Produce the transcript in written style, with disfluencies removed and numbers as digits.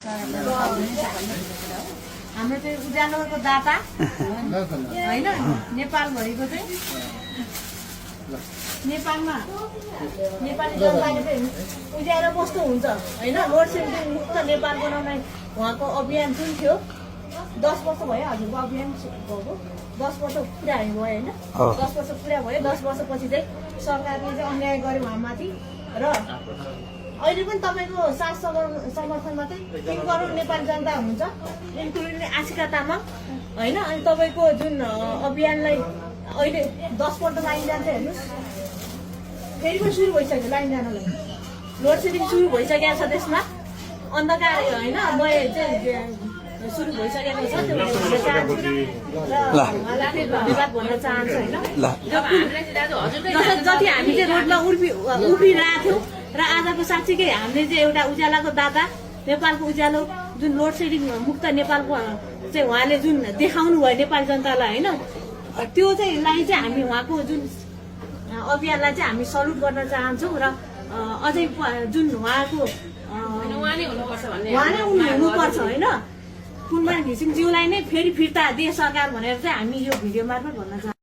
हाम्रो चाहिँ उज्यालोको दाता होइन नेपालभरिको चाहिँ नेपालमा नेपाली जनताले चाहिँ उज्यालो कस्तो हुन्छ होइन लोड सेडिङ मुक्त नेपाल बनाउने उहाँको अभियान जुन थियो 10 वर्ष भयो हजुरको अभियान भएको 10 वर्ष पुरा भयो होइन 10 वर्ष पुरा भयो 10 वर्षपछि चाहिँ सरकारले चाहिँ अन्याय गर्यो उहाँमाथि र अहिले पनि तपाईँको साथ समर्थनमा चाहिँ 3 करोड नेपाली जनता हुनुहुन्छ इन्क्लुडिङ आशिका तामाङ होइन अनि तपाईँको जुन अभियानलाई अहिले 10 पल्ट लाइन जान्छ हेर्नुहोस् फेरि पनि सुरु भइसक्यो लाइन जानलाई लोड सेडिङ सुरु भइसकेको छ त्यसमा अन्धकार होइन म चाहिँ सुरु भइसकेको छ त्यो भन्न चाहन्छु र उहाँलाई धन्यवाद भन्न चाहन्छु होइन जति हामी चाहिँ रोडमा उभिरहेको थियौँ र आजको साँच्चीकै हामीले चाहिँ एउटा उज्यालोको दाता नेपालको उज्यालो जुन लोड सेडिङ मुक्त नेपालको चाहिँ उहाँले जुन देखाउनु भयो नेपाली जनतालाई होइन त्यो चाहिँ हामी उहाँको जुन अभियानलाई चाहिँ हामी सल्युट गर्न चाहन्छौँ र अझै जुन उहाँको उहाँ नै हुनुपर्छ होइन कुनमान घिसिङज्यूलाई नै फेरि फिर्ता दिए सरकार भनेर चाहिँ हामी यो भिडियो मार्फत भन्न चाहन्छौँ।